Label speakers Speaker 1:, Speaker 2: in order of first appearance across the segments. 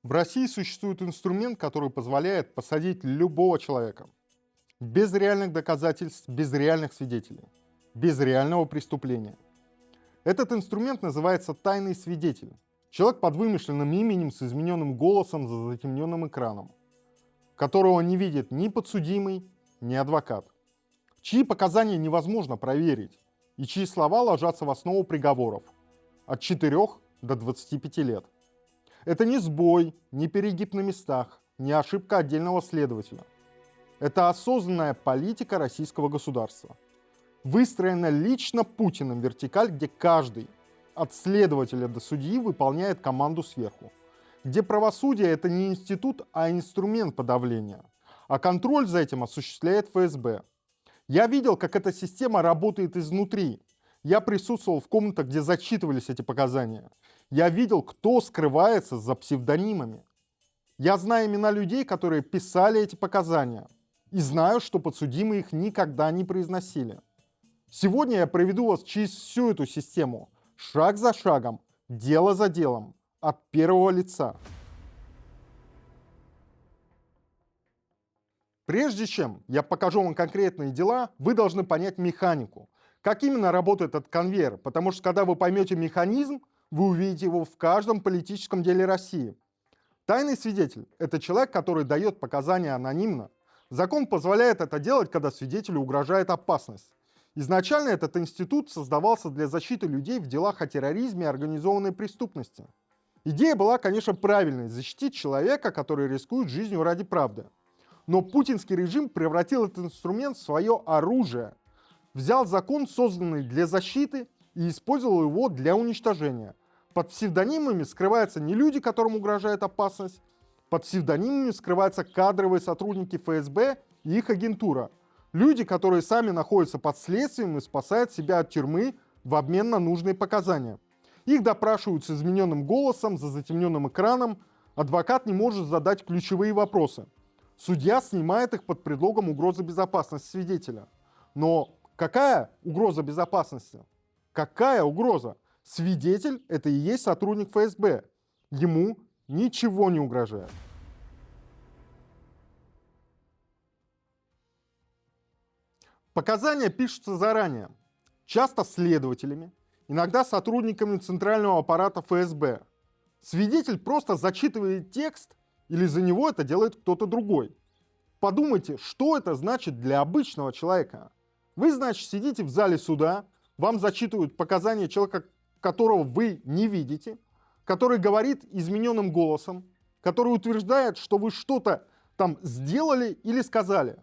Speaker 1: В России существует инструмент, который позволяет посадить любого человека. Без реальных доказательств, без реальных свидетелей, без реального преступления. Этот инструмент называется тайный свидетель. Человек под вымышленным именем с измененным голосом за затемненным экраном, которого не видит ни подсудимый, ни адвокат, чьи показания невозможно проверить и чьи слова ложатся в основу приговоров от 4 до 25 лет. Это не сбой, не перегиб на местах, не ошибка отдельного следователя. Это осознанная политика российского государства. Выстроена лично Путиным вертикаль, где каждый, от следователя до судьи, выполняет команду сверху. Где правосудие — это не институт, а инструмент подавления. А контроль за этим осуществляет ФСБ. Я видел, как эта система работает изнутри. Я присутствовал в комнатах, где зачитывались эти показания. Я видел, кто скрывается за псевдонимами. Я знаю имена людей, которые писали эти показания. И знаю, что подсудимые их никогда не произносили. Сегодня я проведу вас через всю эту систему, шаг за шагом, дело за делом, от первого лица. Прежде чем я покажу вам конкретные дела, вы должны понять механику. Как именно работает этот конвейер, потому что когда вы поймете механизм, вы увидите его в каждом политическом деле России. Тайный свидетель – это человек, который дает показания анонимно. Закон позволяет это делать, когда свидетелю угрожает опасность. Изначально этот институт создавался для защиты людей в делах о терроризме и организованной преступности. Идея была, конечно, правильной – защитить человека, который рискует жизнью ради правды. Но путинский режим превратил этот инструмент в свое оружие. Взял закон, созданный для защиты, и использовал его для уничтожения. Под псевдонимами скрываются не люди, которым угрожает опасность. Под псевдонимами скрываются кадровые сотрудники ФСБ и их агентура. Люди, которые сами находятся под следствием и спасают себя от тюрьмы в обмен на нужные показания. Их допрашивают с измененным голосом, за затемненным экраном. Адвокат не может задать ключевые вопросы. Судья снимает их под предлогом угрозы безопасности свидетеля. Но какая угроза безопасности? Какая угроза? Свидетель – это и есть сотрудник ФСБ. Ему ничего не угрожает. Показания пишутся заранее, часто следователями, иногда сотрудниками центрального аппарата ФСБ. Свидетель просто зачитывает текст, или за него это делает кто-то другой. Подумайте, что это значит для обычного человека. Вы, значит, сидите в зале суда, вам зачитывают показания человека, которого вы не видите, который говорит измененным голосом, который утверждает, что вы что-то там сделали или сказали.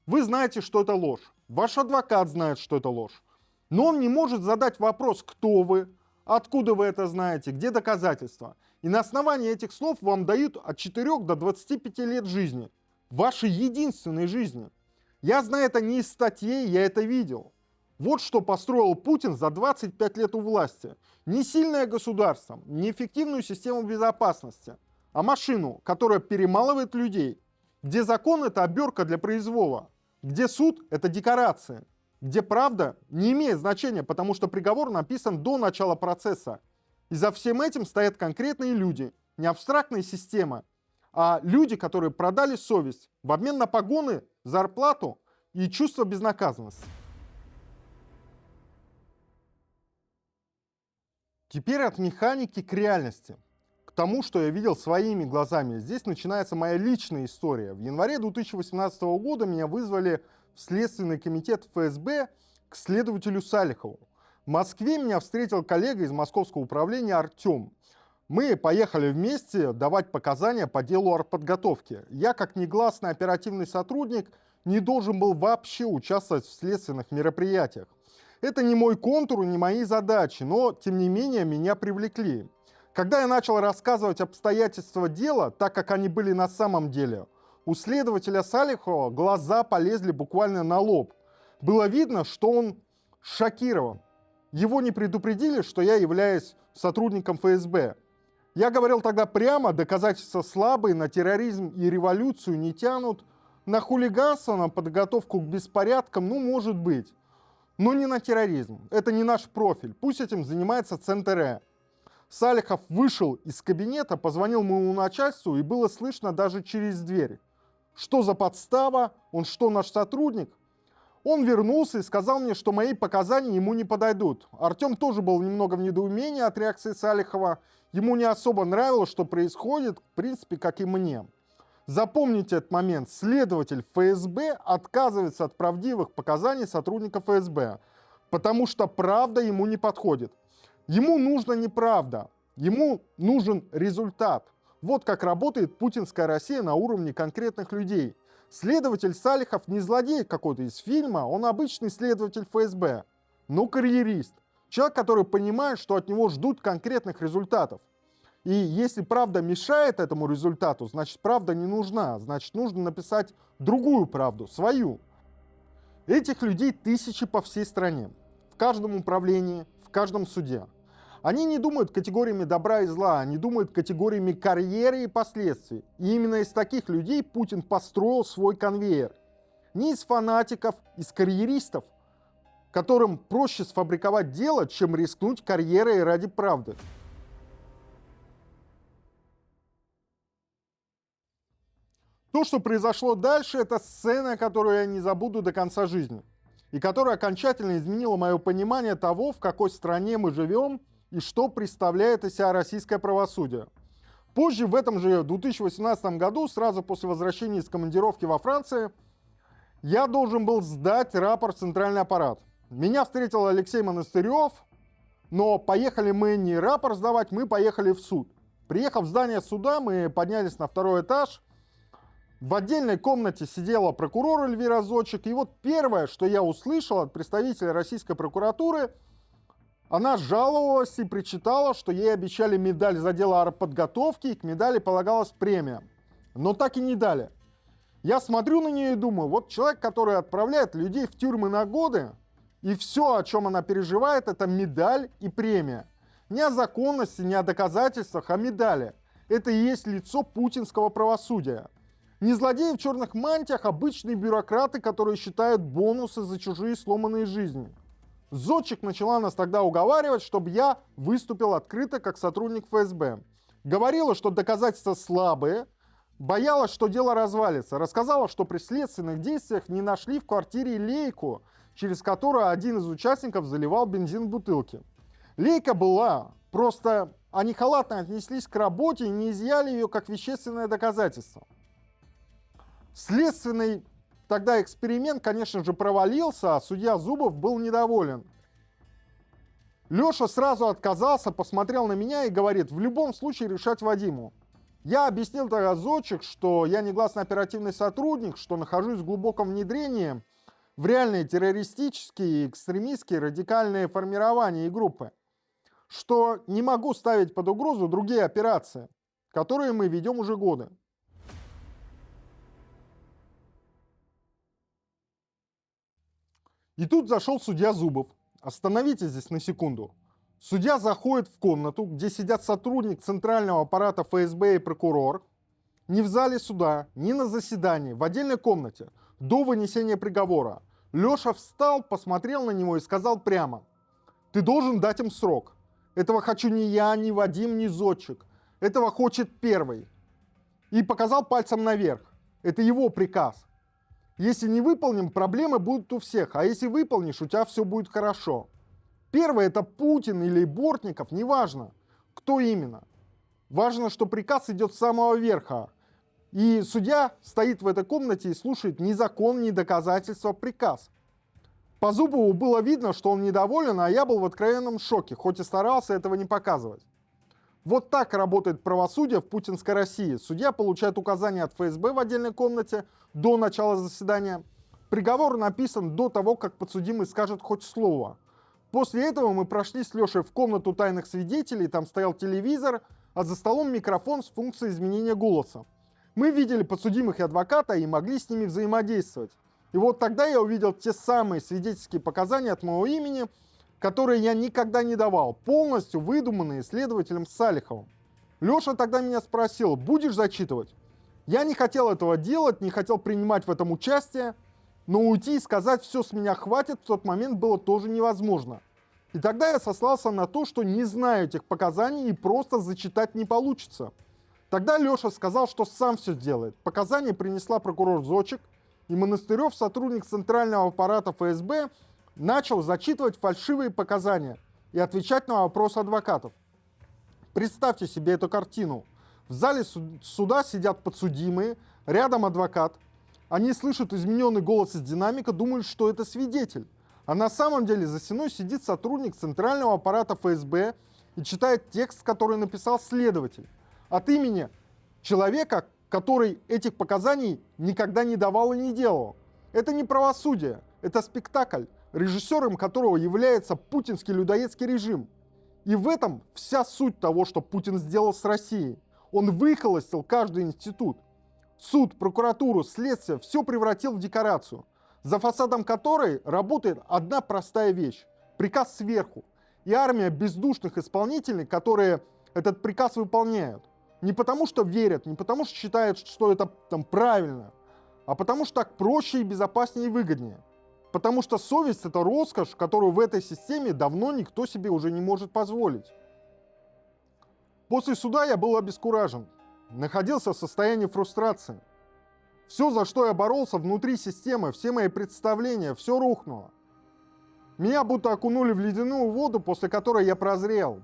Speaker 1: Вы знаете, что это ложь. Ваш адвокат знает, что это ложь. Но он не может задать вопрос, кто вы, откуда вы это знаете, где доказательства. И на основании этих слов вам дают от 4 до 25 лет жизни. Вашей единственной жизни. Я знаю это не из статей, я это видел. Вот что построил Путин за 25 лет у власти. Не сильное государство, не эффективную систему безопасности, а машину, которая перемалывает людей. Где закон — это обертка для произвола, где суд — это декорации, где правда не имеет значения, потому что приговор написан до начала процесса. И за всем этим стоят конкретные люди, не абстрактная система, а люди, которые продали совесть в обмен на погоны, зарплату и чувство безнаказанности. Теперь от механики к реальности, к тому, что я видел своими глазами. Здесь начинается моя личная история. В январе 2018 года меня вызвали в Следственный комитет ФСБ к следователю Салихову. В Москве меня встретил коллега из Московского управления Артем. Мы поехали вместе давать показания по делу артподготовки. Я, как негласный оперативный сотрудник, не должен был вообще участвовать в следственных мероприятиях. Это не мой контур, не мои задачи, но, тем не менее, меня привлекли. Когда я начал рассказывать обстоятельства дела, так как они были на самом деле, у следователя Салихова глаза полезли буквально на лоб. Было видно, что он шокирован. Его не предупредили, что я являюсь сотрудником ФСБ. Я говорил тогда прямо, доказательства слабые, на терроризм и революцию не тянут, на хулиганство, на подготовку к беспорядкам, ну, может быть. Но не на терроризм. Это не наш профиль. Пусть этим занимается ЦНТР. Салихов вышел из кабинета, позвонил моему начальству, и было слышно даже через дверь. Что за подстава? Он что, наш сотрудник? Он вернулся и сказал мне, что мои показания ему не подойдут. Артем тоже был немного в недоумении от реакции Салихова. Ему не особо нравилось, что происходит, в принципе, как и мне. Запомните этот момент. Следователь ФСБ отказывается от правдивых показаний сотрудника ФСБ, потому что правда ему не подходит. Ему нужна не правда, ему нужен результат. Вот как работает путинская Россия на уровне конкретных людей. Следователь Салихов не злодей какой-то из фильма, он обычный следователь ФСБ, но карьерист. Человек, который понимает, что от него ждут конкретных результатов. И если правда мешает этому результату, значит правда не нужна, значит нужно написать другую правду, свою. Этих людей тысячи по всей стране, в каждом управлении, в каждом суде. Они не думают категориями добра и зла, они думают категориями карьеры и последствий. И именно из таких людей Путин построил свой конвейер. Не из фанатиков, из карьеристов, которым проще сфабриковать дело, чем рискнуть карьерой ради правды. То, что произошло дальше, это сцена, которую я не забуду до конца жизни. И которая окончательно изменила мое понимание того, в какой стране мы живем и что представляет из себя российское правосудие. Позже, в этом же 2018 году, сразу после возвращения из командировки во Франции, я должен был сдать рапорт в центральный аппарат. Меня встретил Алексей Монастырев, но поехали мы не рапорт сдавать, мы поехали в суд. Приехав в здание суда, мы поднялись на второй этаж. В отдельной комнате сидела прокурор Эльвира Зодчик, и вот первое, что я услышал от представителя российской прокуратуры, она жаловалась и причитала, что ей обещали медаль за дело артподготовки, и к медали полагалась премия. Но так и не дали. Я смотрю на нее и думаю, вот человек, который отправляет людей в тюрьмы на годы, и все, о чем она переживает, это медаль и премия. Не о законности, не о доказательствах, а медали. Это и есть лицо путинского правосудия. Не злодеи в черных мантиях, обычные бюрократы, которые считают бонусы за чужие сломанные жизни. Зодчик начала нас тогда уговаривать, чтобы я выступил открыто как сотрудник ФСБ. Говорила, что доказательства слабые, боялась, что дело развалится. Рассказала, что при следственных действиях не нашли в квартире лейку, через которую один из участников заливал бензин в бутылки. Лейка была, просто они халатно отнеслись к работе и не изъяли ее как вещественное доказательство. Следственный тогда эксперимент, конечно же, провалился, а судья Зубов был недоволен. Леша сразу отказался, посмотрел на меня и говорит, в любом случае решать Вадиму. Я объяснил тогда Зодчик, что я негласный оперативный сотрудник, что нахожусь в глубоком внедрении в реальные террористические, экстремистские, радикальные формирования и группы, что не могу ставить под угрозу другие операции, которые мы ведем уже годы. И тут зашел судья Зубов. Остановитесь здесь на секунду. Судья заходит в комнату, где сидят сотрудник центрального аппарата ФСБ и прокурор. Не в зале суда, не на заседании, в отдельной комнате, до вынесения приговора. Леша встал, посмотрел на него и сказал прямо: «Ты должен дать им срок. Этого хочу не я, не Вадим, не Зодчик. Этого хочет первый». И показал пальцем наверх. Это его приказ. Если не выполним, проблемы будут у всех, а если выполнишь, у тебя все будет хорошо. Первый — это Путин или Бортников, неважно, кто именно. Важно, что приказ идет с самого верха. И судья стоит в этой комнате и слушает ни закон, ни доказательства, приказ. По Зубову было видно, что он недоволен, а я был в откровенном шоке, хоть и старался этого не показывать. Вот так работает правосудие в путинской России. Судья получает указания от ФСБ в отдельной комнате до начала заседания. Приговор написан до того, как подсудимый скажет хоть слово. После этого мы прошли с Лешей в комнату тайных свидетелей, там стоял телевизор, а за столом микрофон с функцией изменения голоса. Мы видели подсудимых и адвоката и могли с ними взаимодействовать. И вот тогда я увидел те самые свидетельские показания от моего имени, которые я никогда не давал, полностью выдуманные следователем Салиховым. Леша тогда меня спросил, будешь зачитывать? Я не хотел этого делать, не хотел принимать в этом участие, но уйти и сказать, все с меня хватит, в тот момент было тоже невозможно. И тогда я сослался на то, что не знаю этих показаний и просто зачитать не получится. Тогда Леша сказал, что сам все сделает. Показания принесла прокурор Зочек, и Монастырев, сотрудник центрального аппарата ФСБ, начал зачитывать фальшивые показания и отвечать на вопросы адвокатов. Представьте себе эту картину. В зале суда сидят подсудимые, рядом адвокат. Они слышат измененный голос из динамика, думают, что это свидетель. А на самом деле за стеной сидит сотрудник центрального аппарата ФСБ и читает текст, который написал следователь. От имени человека, который этих показаний никогда не давал и не делал. Это не правосудие, это спектакль, режиссером которого является путинский людоедский режим. И в этом вся суть того, что Путин сделал с Россией. Он выхолостил каждый институт. Суд, прокуратуру, следствие все превратил в декорацию, за фасадом которой работает одна простая вещь – приказ сверху. И армия бездушных исполнителей, которые этот приказ выполняют. Не потому что верят, не потому что считают, что это там правильно, а потому что так проще и безопаснее и выгоднее. Потому что совесть – это роскошь, которую в этой системе давно никто себе уже не может позволить. После суда я был обескуражен, находился в состоянии фрустрации. Все, за что я боролся внутри системы, все мои представления, все рухнуло. Меня будто окунули в ледяную воду, после которой я прозрел.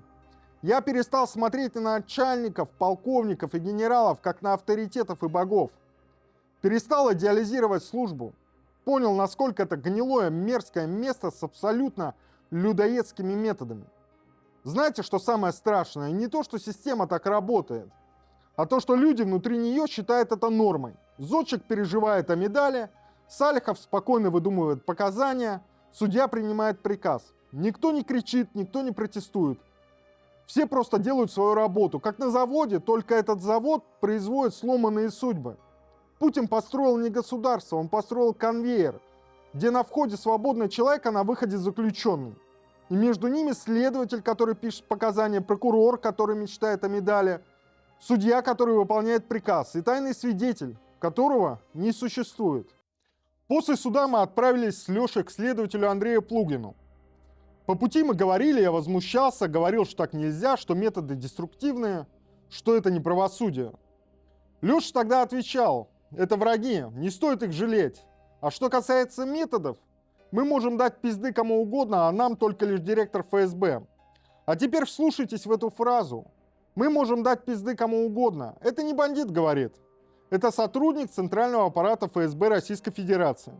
Speaker 1: Я перестал смотреть на начальников, полковников и генералов, как на авторитетов и богов. Перестал идеализировать службу. Понял, насколько это гнилое, мерзкое место с абсолютно людоедскими методами. Знаете, что самое страшное? Не то, что система так работает, а то, что люди внутри нее считают это нормой. Зодчик переживает о медали, Салихов спокойно выдумывает показания, судья принимает приказ. Никто не кричит, никто не протестует. Все просто делают свою работу. Как на заводе, только этот завод производит сломанные судьбы. Путин построил не государство, он построил конвейер, где на входе свободный человек, а на выходе заключенный. И между ними следователь, который пишет показания, прокурор, который мечтает о медали, судья, который выполняет приказ, и тайный свидетель, которого не существует. После суда мы отправились с Лешей к следователю Андрею Плугину. По пути мы говорили, я возмущался, говорил, что так нельзя, что методы деструктивные, что это не правосудие. Леша тогда отвечал: это враги, не стоит их жалеть. А что касается методов, мы можем дать пизды кому угодно, а нам только лишь директор ФСБ. А теперь вслушайтесь в эту фразу. Мы можем дать пизды кому угодно. Это не бандит говорит. Это сотрудник центрального аппарата ФСБ Российской Федерации.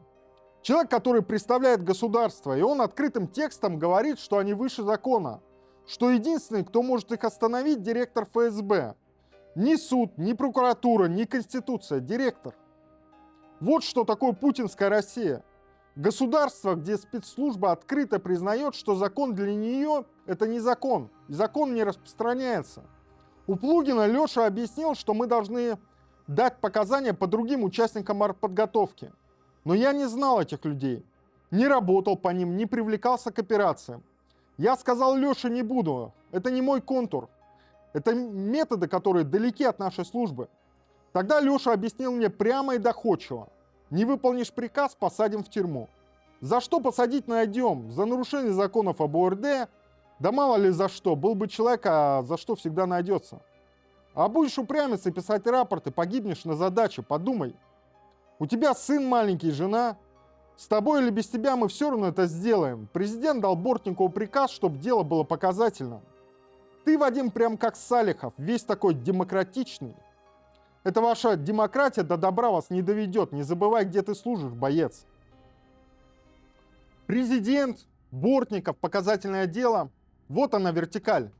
Speaker 1: Человек, который представляет государство, и он открытым текстом говорит, что они выше закона. Что единственный, кто может их остановить, директор ФСБ. Ни суд, ни прокуратура, ни Конституция, директор. Вот что такое путинская Россия. Государство, где спецслужба открыто признает, что закон для нее – это не закон, и закон не распространяется. У Плугина Леша объяснил, что мы должны дать показания по другим участникам артподготовки. Но я не знал этих людей, не работал по ним, не привлекался к операциям. Я сказал Леше: не буду, это не мой контур. Это методы, которые далеки от нашей службы. Тогда Леша объяснил мне прямо и доходчиво: не выполнишь приказ — посадим в тюрьму. За что посадить найдем? За нарушение законов об ОРД? Да мало ли за что, был бы человек, а за что всегда найдется. А будешь упрямиться и писать рапорты, погибнешь на задаче, подумай. У тебя сын маленький, жена. С тобой или без тебя мы все равно это сделаем. Президент дал Бортникову приказ, чтобы дело было показательным. Ты, Вадим, прям как Салихов, весь такой демократичный. Эта ваша демократия до добра вас не доведет. Не забывай, где ты служишь, боец. Президент, Бортников, показательное дело. Вот она вертикаль.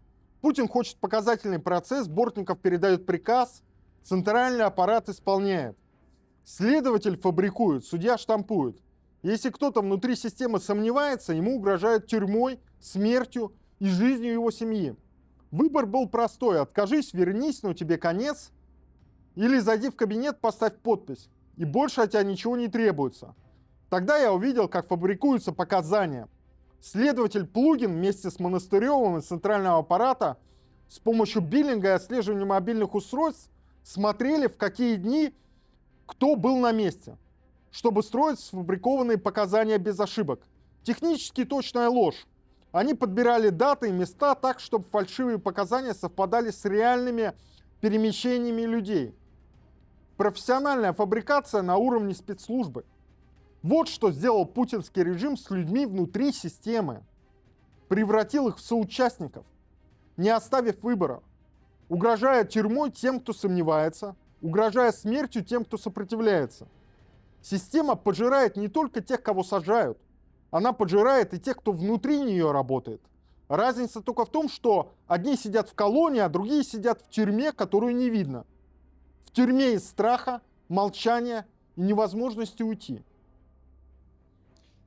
Speaker 1: Путин хочет показательный процесс, Бортников передает приказ, центральный аппарат исполняет. Следователь фабрикует, судья штампует. Если кто-то внутри системы сомневается, ему угрожают тюрьмой, смертью и жизнью его семьи. Выбор был простой: откажись, вернись, но тебе конец. Или зайди в кабинет, поставь подпись. И больше от тебя ничего не требуется. Тогда я увидел, как фабрикуются показания. Следователь Плугин вместе с Монастыревым из центрального аппарата с помощью биллинга и отслеживания мобильных устройств смотрели, в какие дни кто был на месте, чтобы строить сфабрикованные показания без ошибок. Технически точная ложь. Они подбирали даты и места так, чтобы фальшивые показания совпадали с реальными перемещениями людей. Профессиональная фабрикация на уровне спецслужбы. Вот что сделал путинский режим с людьми внутри системы. Превратил их в соучастников, не оставив выбора. Угрожая тюрьмой тем, кто сомневается, угрожая смертью тем, кто сопротивляется. Система пожирает не только тех, кого сажают, она пожирает и тех, кто внутри нее работает. Разница только в том, что одни сидят в колонии, а другие сидят в тюрьме, которую не видно. В тюрьме из страха, молчания и невозможности уйти.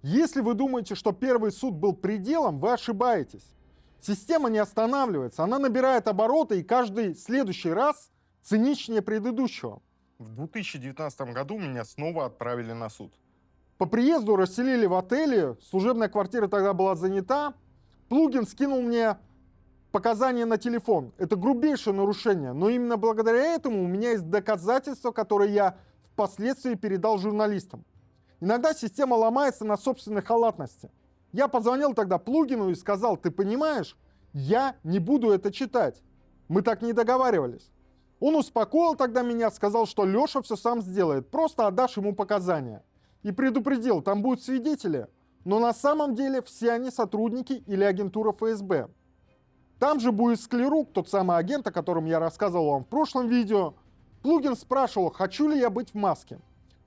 Speaker 1: Если вы думаете, что первый суд был пределом, вы ошибаетесь. Система не останавливается, она набирает обороты, и каждый следующий раз циничнее предыдущего. В 2019 году меня снова отправили на суд. По приезду расселили в отеле, служебная квартира тогда была занята. Плугин скинул мне показания на телефон. Это грубейшее нарушение, но именно благодаря этому у меня есть доказательства, которые я впоследствии передал журналистам. Иногда система ломается на собственной халатности. Я позвонил тогда Плугину и сказал: ты понимаешь, я не буду это читать. Мы так не договаривались. Он успокоил тогда меня, сказал, что Леша все сам сделает, просто отдашь ему показания. И предупредил, там будут свидетели, но на самом деле все они сотрудники или агентура ФСБ. Там же будет Склерук, тот самый агент, о котором я рассказывал вам в прошлом видео. Плугин спрашивал, хочу ли я быть в маске.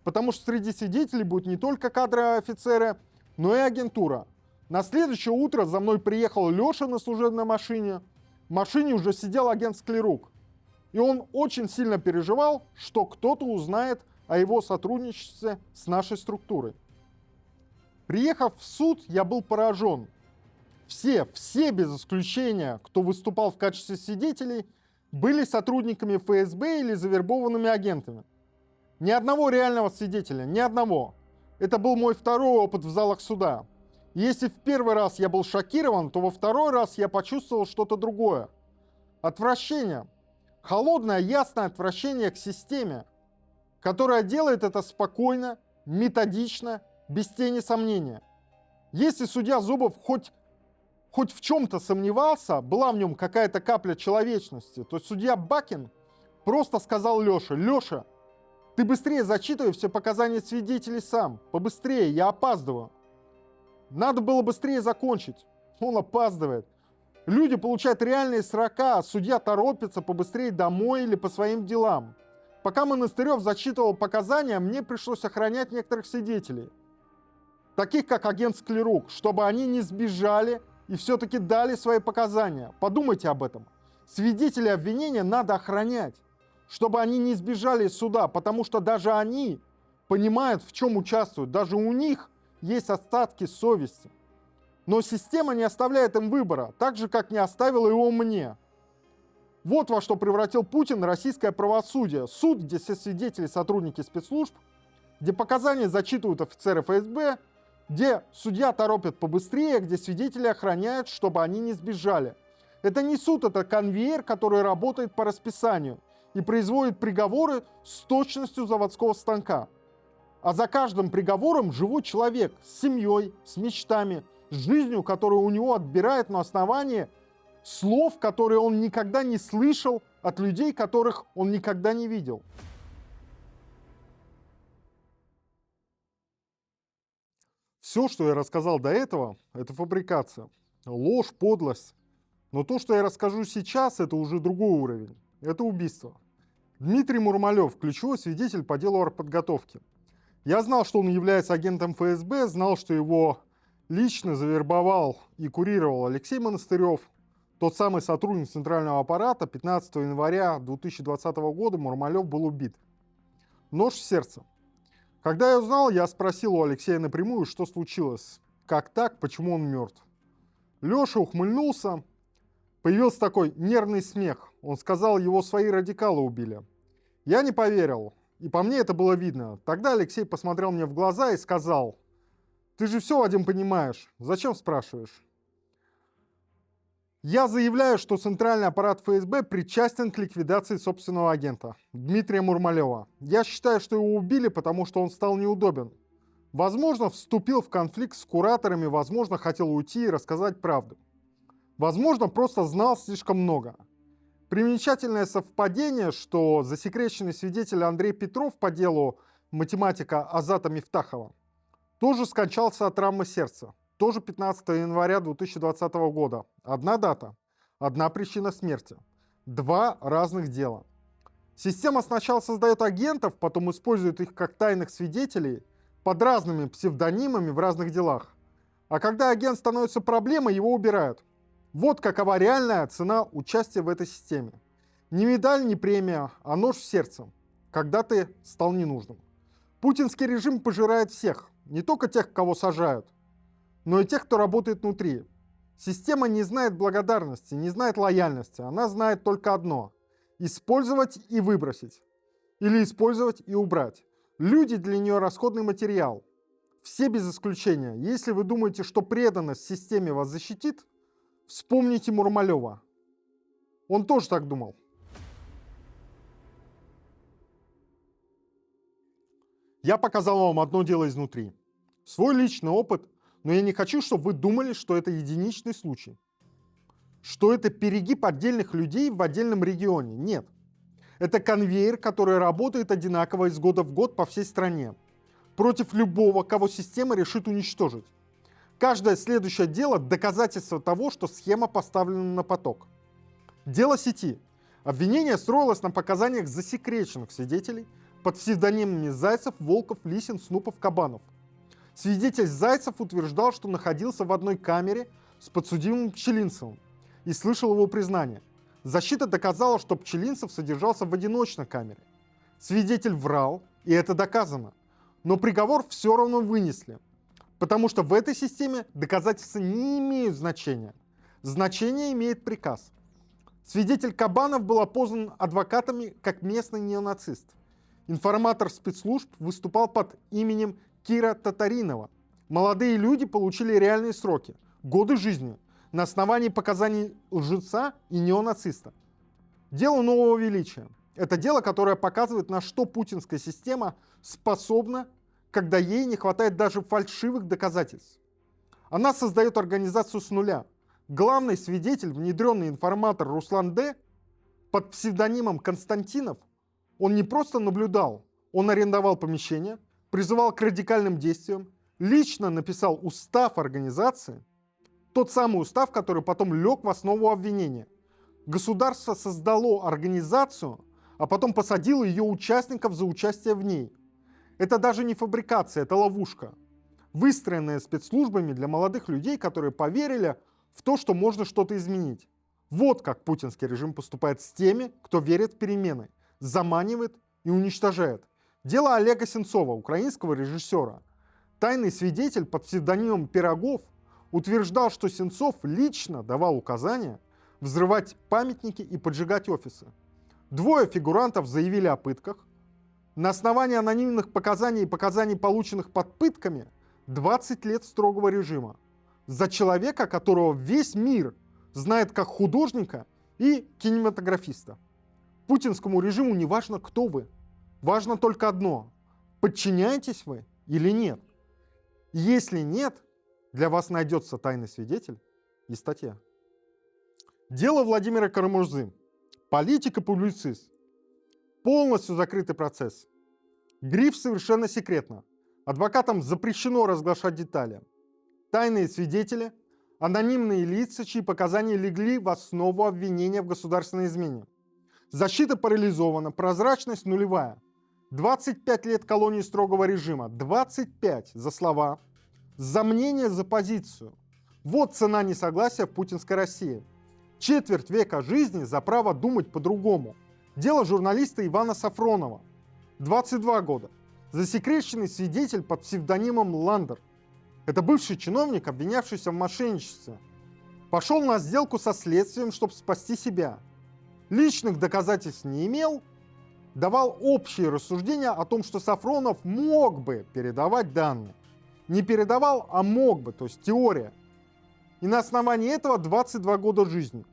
Speaker 1: Потому что среди свидетелей будут не только кадровые офицеры, но и агентура. На следующее утро за мной приехал Леша на служебной машине. В машине уже сидел агент Склерук. И он очень сильно переживал, что кто-то узнает о его сотрудничестве с нашей структурой. Приехав в суд, я был поражен. Все без исключения, кто выступал в качестве свидетелей, были сотрудниками ФСБ или завербованными агентами. Ни одного реального свидетеля, ни одного. Это был мой второй опыт в залах суда. Если в первый раз я был шокирован, то во второй раз я почувствовал что-то другое. Отвращение. Холодное, ясное отвращение к системе, которая делает это спокойно, методично, без тени сомнения. Если судья Зубов хоть в чем-то сомневался, была в нем какая-то капля человечности, то судья Бакин просто сказал Леше: Леша, ты быстрее зачитывай все показания свидетелей сам, побыстрее, я опаздываю. Надо было быстрее закончить. Он опаздывает. Люди получают реальные срока, а судья торопится побыстрее домой или по своим делам. Пока Монастырев зачитывал показания, мне пришлось охранять некоторых свидетелей, таких как агент Склерук, чтобы они не сбежали и все-таки дали свои показания. Подумайте об этом. Свидетелей обвинения надо охранять, чтобы они не сбежали из суда, потому что даже они понимают, в чем участвуют, даже у них есть остатки совести. Но система не оставляет им выбора, так же, как не оставила его мне. Вот во что превратил Путин российское правосудие. Суд, где все свидетели сотрудники спецслужб, где показания зачитывают офицеры ФСБ, где судья торопит побыстрее, где свидетели охраняют, чтобы они не сбежали. Это не суд, это конвейер, который работает по расписанию и производит приговоры с точностью заводского станка. А за каждым приговором живой человек с семьей, с мечтами, с жизнью, которую у него отбирают на основании слов, которые он никогда не слышал от людей, которых он никогда не видел. Все, что я рассказал до этого, это фабрикация, ложь, подлость. Но то, что я расскажу сейчас, это уже другой уровень. Это убийство. Дмитрий Мурмалев, ключевой свидетель по делу артподготовки. Я знал, что он является агентом ФСБ, знал, что его лично завербовал и курировал Алексей Монастырев, тот самый сотрудник Центрального аппарата. 15 января 2020 года Мурмалев был убит. Нож в сердце. Когда я узнал, я спросил у Алексея напрямую, что случилось, как так, почему он мертв. Леша ухмыльнулся, появился такой нервный смех. Он сказал, его свои радикалы убили. Я не поверил, и по мне это было видно. Тогда Алексей посмотрел мне в глаза и сказал: ты же все, Вадим, понимаешь, зачем спрашиваешь? Я заявляю, что Центральный аппарат ФСБ причастен к ликвидации собственного агента, Дмитрия Мурмалева. Я считаю, что его убили, потому что он стал неудобен. Возможно, вступил в конфликт с кураторами, возможно, хотел уйти и рассказать правду. Возможно, просто знал слишком много. Примечательное совпадение, что засекреченный свидетель Андрей Петров по делу математика Азата Мифтахова тоже скончался от травмы сердца. Тоже 15 января 2020 года. Одна дата, одна причина смерти. Два разных дела. Система сначала создает агентов, потом использует их как тайных свидетелей под разными псевдонимами в разных делах. А когда агент становится проблемой, его убирают. Вот какова реальная цена участия в этой системе. Не медаль, не премия, а нож в сердце, когда ты стал ненужным. Путинский режим пожирает всех, не только тех, кого сажают, но и тех, кто работает внутри. Система не знает благодарности, не знает лояльности, она знает только одно – использовать и выбросить. Или использовать и убрать. Люди для нее расходный материал. Все без исключения. Если вы думаете, что преданность системе вас защитит, вспомните Мурмалева. Он тоже так думал. Я показал вам одно дело изнутри. Свой личный опыт, но я не хочу, чтобы вы думали, что это единичный случай. Что это перегиб отдельных людей в отдельном регионе. Нет. Это конвейер, который работает одинаково из года в год по всей стране. Против любого, кого система решит уничтожить. Каждое следующее дело – доказательство того, что схема поставлена на поток. Дело сети. Обвинение строилось на показаниях засекреченных свидетелей под псевдонимами Зайцев, Волков, Лисин, Снупов, Кабанов. Свидетель Зайцев утверждал, что находился в одной камере с подсудимым Пчелинцевым и слышал его признание. Защита доказала, что Пчелинцев содержался в одиночной камере. Свидетель врал, и это доказано. Но приговор все равно вынесли. Потому что в этой системе доказательства не имеют значения. Значение имеет приказ. Свидетель Кабанов был опознан адвокатами как местный неонацист. Информатор спецслужб выступал под именем Кира Татаринова. Молодые люди получили реальные сроки, годы жизни, на основании показаний лжеца и неонациста. Дело нового величия. Это дело, которое показывает, на что путинская система способна, когда ей не хватает даже фальшивых доказательств. Она создает организацию с нуля. Главный свидетель, внедренный информатор Руслан Д. под псевдонимом Константинов, он не просто наблюдал, он арендовал помещение, призывал к радикальным действиям, лично написал устав организации, тот самый устав, который потом лег в основу обвинения. Государство создало организацию, а потом посадило ее участников за участие в ней. Это даже не фабрикация, это ловушка, выстроенная спецслужбами для молодых людей, которые поверили в то, что можно что-то изменить. Вот как путинский режим поступает с теми, кто верит в перемены, заманивает и уничтожает. Дело Олега Сенцова, украинского режиссера. Тайный свидетель под псевдонимом Пирогов утверждал, что Сенцов лично давал указания взрывать памятники и поджигать офисы. Двое фигурантов заявили о пытках. На основании анонимных показаний и показаний, полученных под пытками, 20 лет строгого режима. За человека, которого весь мир знает как художника и кинематографиста. Путинскому режиму не важно, кто вы. Важно только одно – подчиняетесь вы или нет. Если нет, для вас найдется тайный свидетель и статья. Дело Владимира Карамурзы. Политик и публицист. Полностью закрытый процесс. Гриф совершенно секретно. Адвокатам запрещено разглашать детали. Тайные свидетели, анонимные лица, чьи показания легли в основу обвинения в государственной измене. Защита парализована, прозрачность нулевая. 25 лет колонии строгого режима. 25 за слова, за мнение, за позицию. Вот цена несогласия в путинской России. Четверть века жизни за право думать по-другому. Дело журналиста Ивана Сафронова. 22 года. Засекреченный свидетель под псевдонимом Ландер. Это бывший чиновник, обвинявшийся в мошенничестве. Пошел на сделку со следствием, чтобы спасти себя. Личных доказательств не имел. Давал общие рассуждения о том, что Сафронов мог бы передавать данные. Не передавал, а мог бы, то есть теория. И на основании этого 22 года жизни.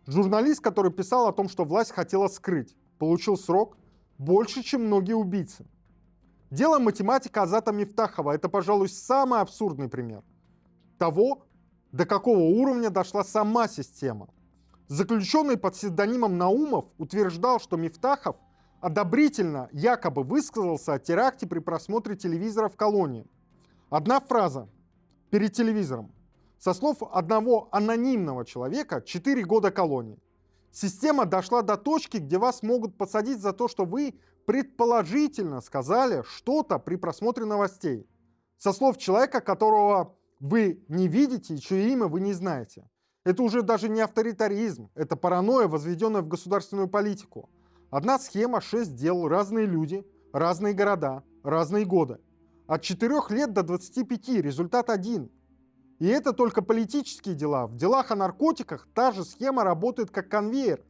Speaker 1: Журналист, который писал о том, что власть хотела скрыть, получил срок больше, чем многие убийцы. Дело математика Азата Мифтахова – это, пожалуй, самый абсурдный пример того, до какого уровня дошла сама система. Заключенный под псевдонимом Наумов утверждал, что Мифтахов одобрительно якобы высказался о теракте при просмотре телевизора в колонии. Одна фраза перед телевизором. Со слов одного анонимного человека 4 года колонии. Система дошла до точки, где вас могут посадить за то, что вы предположительно сказали что-то при просмотре новостей. Со слов человека, которого вы не видите и чье имя вы не знаете. Это уже даже не авторитаризм, это паранойя, возведенная в государственную политику. Одна схема, 6 дел, разные люди, разные города, разные годы. От 4 лет до 25, результат один. И это только политические дела. В делах о наркотиках та же схема работает как конвейер.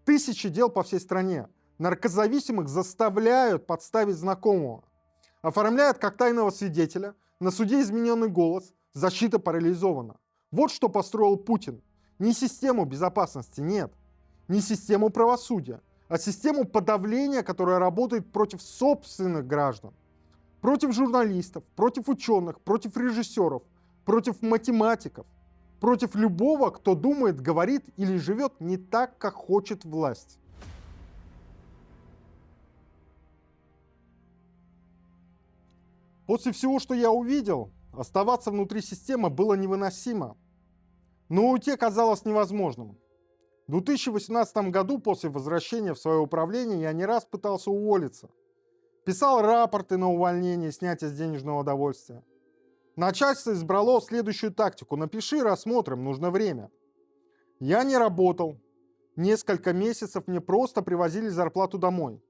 Speaker 1: Тысячи дел по всей стране. Наркозависимых заставляют подставить знакомого. Оформляют как тайного свидетеля, на суде измененный голос, защита парализована. Вот что построил Путин. Не систему безопасности, нет. Не систему правосудия, а систему подавления, которая работает против собственных граждан. Против журналистов, против ученых, против режиссеров, против математиков, против любого, кто думает, говорит или живет не так, как хочет власть. После всего, что я увидел, оставаться внутри системы было невыносимо. Но уйти казалось невозможным. В 2018 году, после возвращения в свое управление, я не раз пытался уволиться. Писал рапорты на увольнение, снятие с денежного удовольствия. Начальство избрало следующую тактику. Напиши, рассмотрим, нужно время. Я не работал. Несколько месяцев мне просто привозили зарплату домой.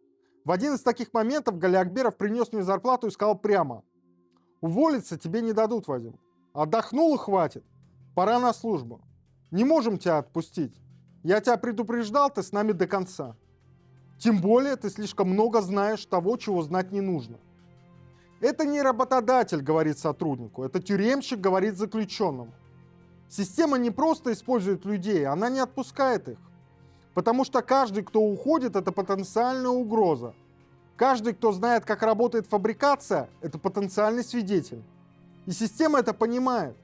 Speaker 1: В один из таких моментов Галиакберов принес мне зарплату и сказал прямо: уволиться тебе не дадут, Вадим. Отдохнул и хватит. Пора на службу. Не можем тебя отпустить. Я тебя предупреждал, ты с нами до конца. Тем более ты слишком много знаешь того, чего знать не нужно. Это не работодатель говорит сотруднику, это тюремщик говорит заключенному. Система не просто использует людей, она не отпускает их. Потому что каждый, кто уходит, это потенциальная угроза. Каждый, кто знает, как работает фабрикация, это потенциальный свидетель. И система это понимает.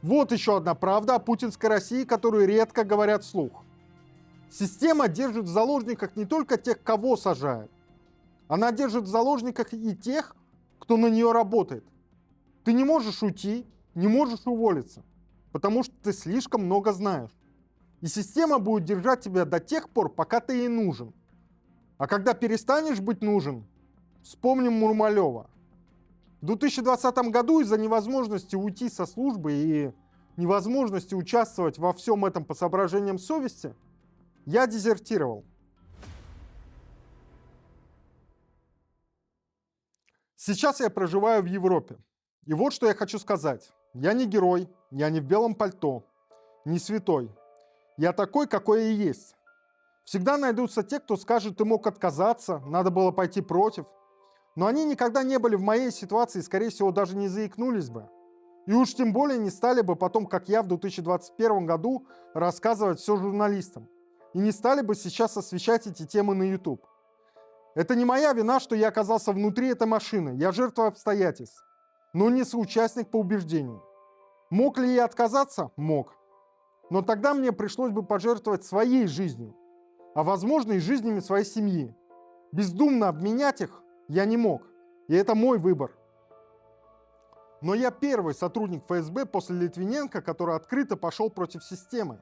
Speaker 1: Вот еще одна правда о путинской России, которую редко говорят вслух. Система держит в заложниках не только тех, кого сажает. Она держит в заложниках и тех, кто на нее работает. Ты не можешь уйти, не можешь уволиться, потому что ты слишком много знаешь. И система будет держать тебя до тех пор, пока ты ей нужен. А когда перестанешь быть нужен, вспомним Мурмалева. В 2020 году из-за невозможности уйти со службы и невозможности участвовать во всем этом по соображениям совести, я дезертировал. Сейчас я проживаю в Европе. И вот что я хочу сказать. Я не герой, я не в белом пальто, не святой. Я такой, какой я и есть. Всегда найдутся те, кто скажет, ты мог отказаться, надо было пойти против. Но они никогда не были в моей ситуации и, скорее всего, даже не заикнулись бы. И уж тем более не стали бы потом, как я в 2021 году, рассказывать все журналистам. И не стали бы сейчас освещать эти темы на YouTube. Это не моя вина, что я оказался внутри этой машины. Я жертва обстоятельств, но не соучастник по убеждению. Мог ли я отказаться? Мог. Но тогда мне пришлось бы пожертвовать своей жизнью, а возможно и жизнями своей семьи. Бездумно обменять их я не мог, и это мой выбор. Но я первый сотрудник ФСБ после Литвиненко, который открыто пошел против системы.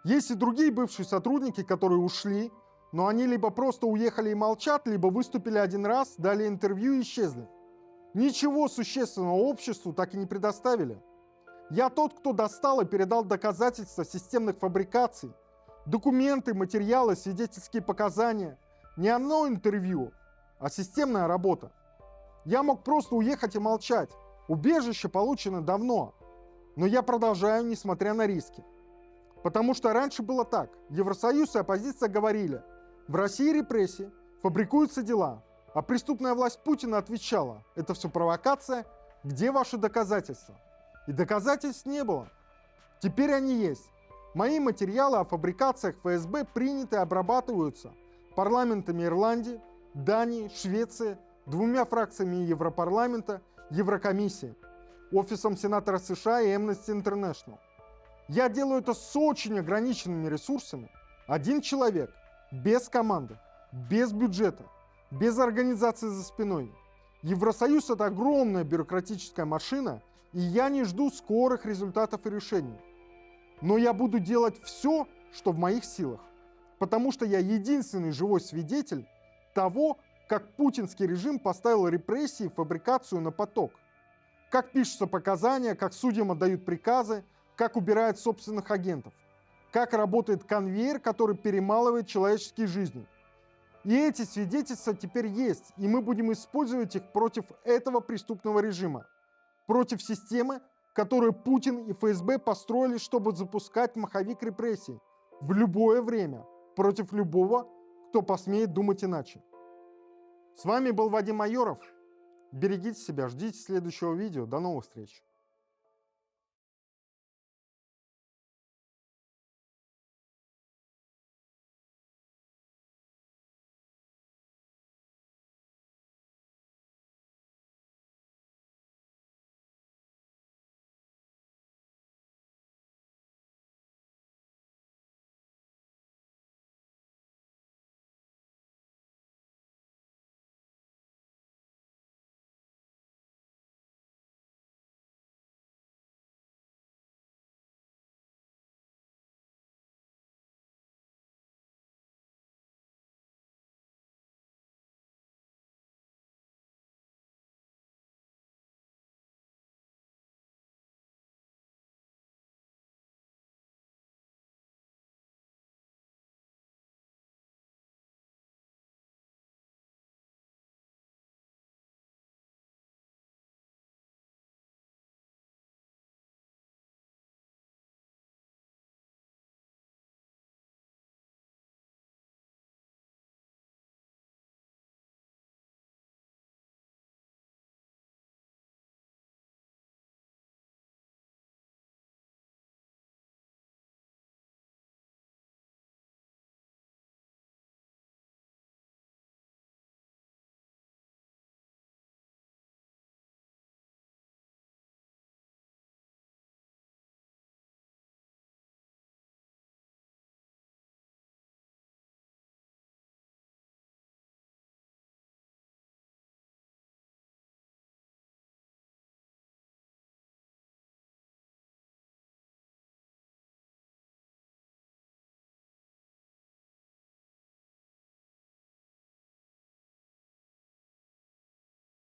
Speaker 1: Есть и другие бывшие сотрудники, которые ушли, но они либо просто уехали и молчат, либо выступили один раз, дали интервью и исчезли. Ничего существенного обществу так и не предоставили. Я тот, кто достал и передал доказательства системных фабрикаций, документы, материалы, свидетельские показания. Не одно интервью, а системная работа. Я мог просто уехать и молчать. Убежище получено давно. Но я продолжаю, несмотря на риски. Потому что раньше было так. Евросоюз и оппозиция говорили: в России репрессии, фабрикуются дела. А преступная власть Путина отвечала: это все провокация, где ваши доказательства? И доказательств не было. Теперь они есть. Мои материалы о фабрикациях ФСБ приняты и обрабатываются парламентами Ирландии, Дании, Швеции, 2 фракциями Европарламента, Еврокомиссии, Офисом сенатора США и Amnesty International. Я делаю это с очень ограниченными ресурсами. Один человек, без команды, без бюджета, без организации за спиной. Евросоюз — это огромная бюрократическая машина, и я не жду скорых результатов и решений. Но я буду делать все, что в моих силах, потому что я единственный живой свидетель того, как путинский режим поставил репрессии и фабрикацию на поток. Как пишутся показания, как судьям отдают приказы, как убирают собственных агентов. Как работает конвейер, который перемалывает человеческие жизни. И эти свидетельства теперь есть, и мы будем использовать их против этого преступного режима. Против системы, которую Путин и ФСБ построили, чтобы запускать маховик репрессий в любое время, против любого, кто посмеет думать иначе. С вами был Вадим Майоров. Берегите себя, ждите следующего видео. До новых встреч.